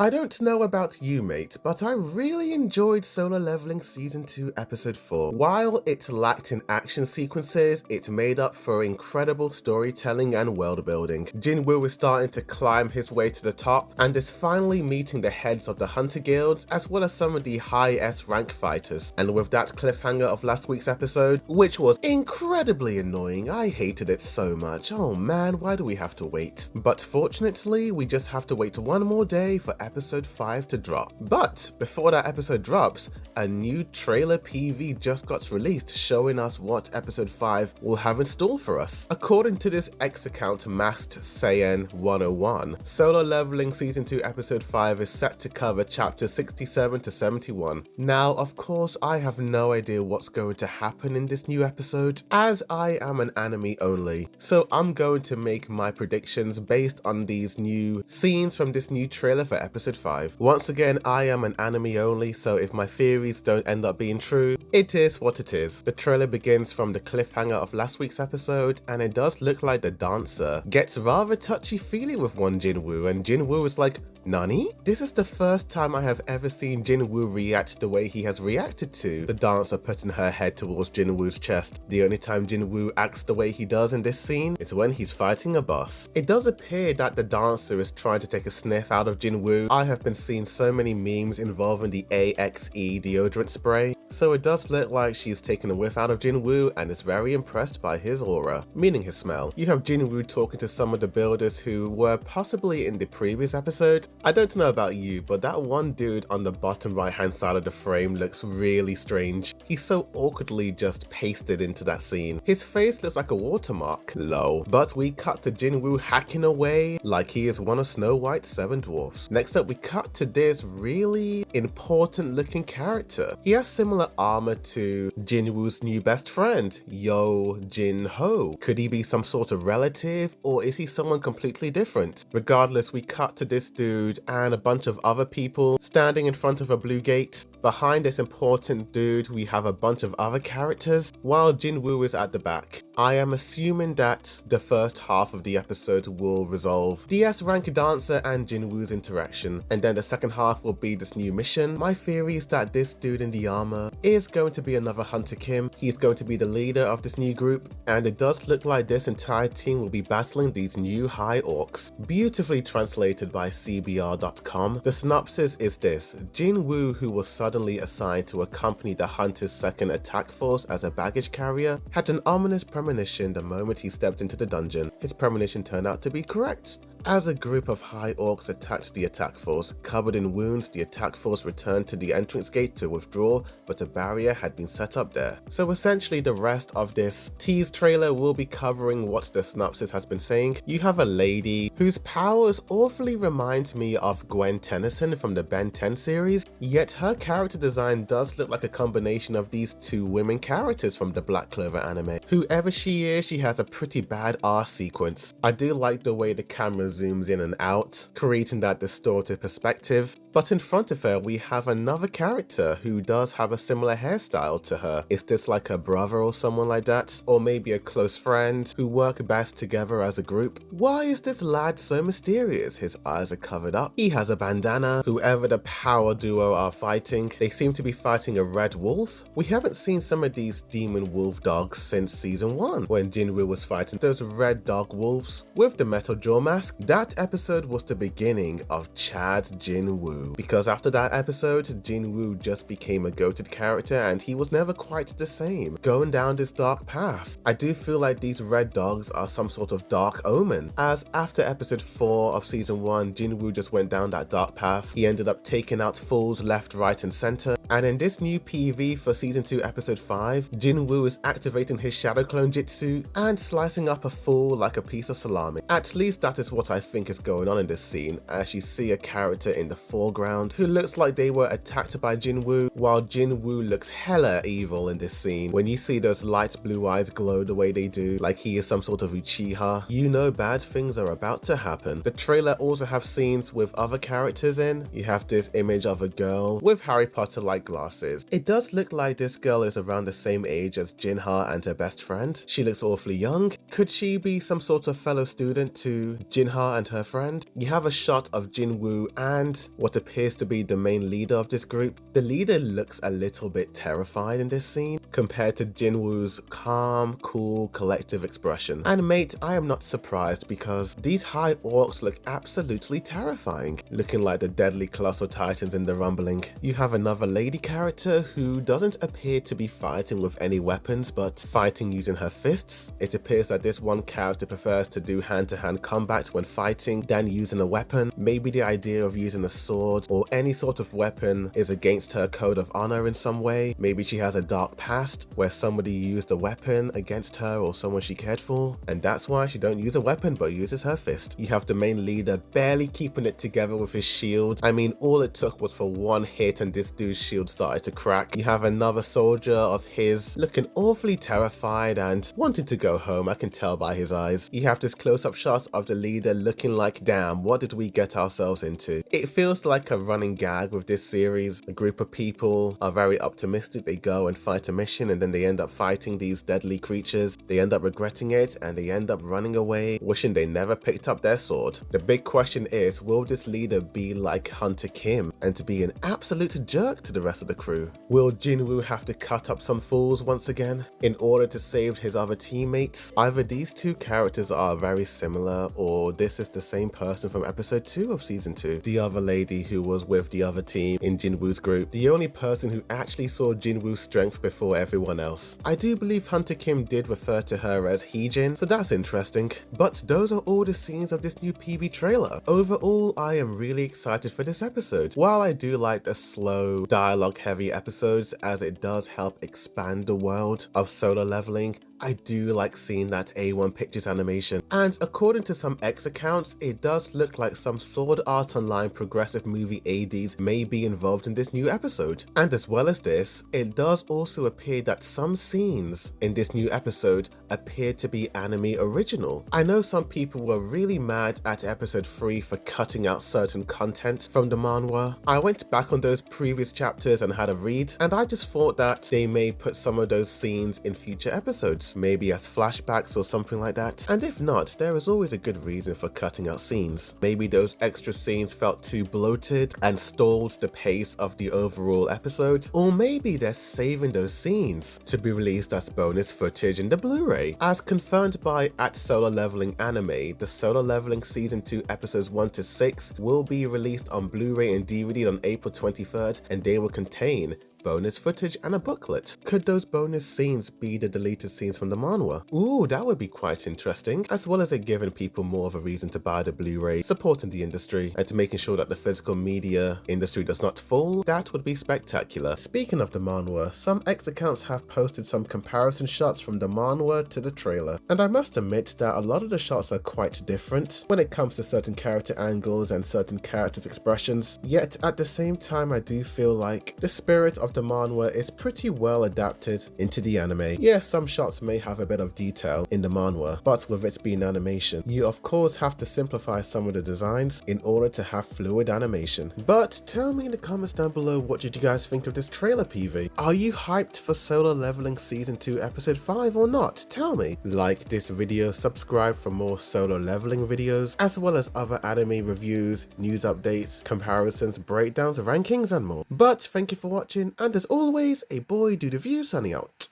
I don't know about you, mate, but I really enjoyed Solo Leveling Season 2 Episode 4. While it lacked in action sequences, it made up for incredible storytelling and world building. Jin-woo is starting to climb his way to the top and is finally meeting the heads of the Hunter Guilds as well as some of the high S rank fighters. And with that cliffhanger of last week's episode, which was incredibly annoying, I hated it so much. Oh man, why do we have to wait? But fortunately, we just have to wait one more day for episode 5 to drop. But before that episode drops, a new trailer PV just got released showing us what episode 5 will have in store for us. According to this X account Masked Saiyan 101, Solo Leveling Season 2 episode 5 is set to cover chapters 67 to 71. Now, of course, I have no idea what's going to happen in this new episode, as I am an anime only, so I'm going to make my predictions based on these new scenes from this new trailer for episode 5. Once again, I am an anime only, so if my theories don't end up being true, it is what it is. The trailer begins from the cliffhanger of last week's episode, and it does look like the dancer gets rather touchy-feely with one Jin-woo, and Jin-woo is like, "Nani?" This is the first time I have ever seen Jin-woo react the way he has reacted to the dancer putting her head towards Jin-woo's chest. The only time Jin-woo acts the way he does in this scene is when he's fighting a boss. It does appear that the dancer is trying to take a sniff out of Jin-woo. I have been seeing so many memes involving the AXE deodorant spray, so it does look like she's taken a whiff out of Jin-woo and is very impressed by his aura, meaning his smell. You have Jin-woo talking to some of the builders who were possibly in the previous episode. I don't know about you, but that one dude on the bottom right hand side of the frame looks really strange. He's so awkwardly just pasted into that scene. His face looks like a watermark, lol. But we cut to Jin-woo hacking away like he is one of Snow White's 7 dwarfs. Next up, we cut to this really important looking character. He has similar armor to Jin-woo's new best friend, Yo Jin-ho. Could he be some sort of relative, or is he someone completely different? Regardless, we cut to this dude and a bunch of other people standing in front of a blue gate. Behind this important dude, we have a bunch of other characters, while Jin-woo is at the back. I am assuming that the first half of the episode will resolve the S-rank dancer and Jin-woo's interaction, and then the second half will be this new mission. My theory is that this dude in the armor is going to be another Hunter Kim. He's going to be the leader of this new group, and it does look like this entire team will be battling these new high orcs. Beautifully translated by CBR.com. The synopsis is this: Jin-woo, who was suddenly assigned to accompany the Hunter's second attack force as a baggage carrier, had an ominous premonition the moment he stepped into the dungeon. His premonition turned out to be correct. As a group of high orcs attacked the attack force, covered in wounds, the attack force returned to the entrance gate to withdraw, but a barrier had been set up there. So essentially the rest of this tease trailer will be covering what the synopsis has been saying. You have a lady whose powers awfully remind me of Gwen Tennyson from the Ben 10 series, yet her character design does look like a combination of these two women characters from the Black Clover anime. Whoever she is, she has a pretty bad arse sequence. I do like the way the camera zooms in and out, creating that distorted perspective. But in front of her, we have another character who does have a similar hairstyle to her. Is this like a brother or someone like that? Or maybe a close friend who work best together as a group? Why is this lad so mysterious? His eyes are covered up. He has a bandana. Whoever the power duo are fighting, they seem to be fighting a red wolf. We haven't seen some of these demon wolf dogs since season 1, when Jin-woo was fighting those red dog wolves with the metal jaw mask. That episode was the beginning of Chad Jin-woo, because after that episode, Jin-woo just became a goated character and he was never quite the same, going down this dark path. I do feel like these red dogs are some sort of dark omen, as after episode 4 of season 1, Jin-woo just went down that dark path. He ended up taking out fools left, right and center, and in this new PV for season 2 episode 5, Jin-woo is activating his shadow clone jutsu and slicing up a fool like a piece of salami. At least that is what I think is going on in this scene, as you see a character in the foreground who looks like they were attacked by Jin-woo, while Jin-woo looks hella evil in this scene. When you see those light blue eyes glow the way they do, like he is some sort of Uchiha, you know bad things are about to happen. The trailer also have scenes with other characters in. You have this image of a girl with Harry Potter-like glasses. It does look like this girl is around the same age as Jinha and her best friend. She looks awfully young. Could she be some sort of fellow student to Jinha car and her friend. You have a shot of Jin-woo and what appears to be the main leader of this group. The leader looks a little bit terrified in this scene compared to Jin-woo's calm, cool, collective expression. And mate, I am not surprised because these high orcs look absolutely terrifying, looking like the deadly colossal titans in the rumbling. You have another lady character who doesn't appear to be fighting with any weapons but fighting using her fists. It appears that this one character prefers to do hand-to-hand combat when fighting than using a weapon. Maybe the idea of using a sword or any sort of weapon is against her code of honor in some way. Maybe she has a dark past where somebody used a weapon against her or someone she cared for, and that's why she don't use a weapon but uses her fist. You have the main leader barely keeping it together with his shield. I mean, all it took was for one hit and this dude's shield started to crack. You have another soldier of his looking awfully terrified and wanting to go home, I can tell by his eyes. You have this close-up shot of the leader looking like, damn, what did we get ourselves into? It feels like a running gag with this series. A group of people are very optimistic, they go and fight a mission and then they end up fighting these deadly creatures. They end up regretting it and they end up running away, wishing they never picked up their sword. The big question is, will this leader be like Hunter Kim and to be an absolute jerk to the rest of the crew? Will Jin-woo have to cut up some fools once again in order to save his other teammates? Either these two characters are very similar or this is the same person from episode 2 of season 2. The other lady who was with the other team in Jin-woo's group. The only person who actually saw Jin-woo's strength before everyone else. I do believe Hunter Kim did refer to her as Heejin, so that's interesting. But those are all the scenes of this new PB trailer. Overall, I am really excited for this episode. While I do like the slow, dialogue-heavy episodes as it does help expand the world of Solo Leveling, I do like seeing that A1 Pictures animation, and according to some X accounts, it does look like some Sword Art Online progressive movie ADs may be involved in this new episode. And as well as this, it does also appear that some scenes in this new episode appear to be anime original. I know some people were really mad at episode 3 for cutting out certain content from the manhwa. I went back on those previous chapters and had a read, and I just thought that they may put some of those scenes in future episodes, maybe as flashbacks or something like that. And if not, there is always a good reason for cutting out scenes. Maybe those extra scenes felt too bloated and stalled the pace of the overall episode, or maybe they're saving those scenes to be released as bonus footage in the Blu-ray. As confirmed by @Solo Leveling Anime, the Solo Leveling Season 2 episodes 1 to 6 will be released on Blu-ray and DVD on April 23rd, and they will contain bonus footage and a booklet. Could those bonus scenes be the deleted scenes from the manhwa? Ooh, that would be quite interesting, as well as it giving people more of a reason to buy the Blu-ray, supporting the industry, and to making sure that the physical media industry does not fall. That would be spectacular. Speaking of the manhwa, some X accounts have posted some comparison shots from the manhwa to the trailer, and I must admit that a lot of the shots are quite different when it comes to certain character angles and certain characters' expressions, yet at the same time I do feel like the spirit of the manhwa is pretty well adapted into the anime. Yes, some shots may have a bit of detail in the manhwa, but with it being animation, you of course have to simplify some of the designs in order to have fluid animation. But tell me in the comments down below, what did you guys think of this trailer, PV? Are you hyped for Solo Leveling Season 2 Episode 5 or not? Tell me. Like this video, subscribe for more Solo Leveling videos, as well as other anime reviews, news updates, comparisons, breakdowns, rankings and more. But thank you for watching, and as always, a boy do the view signing out.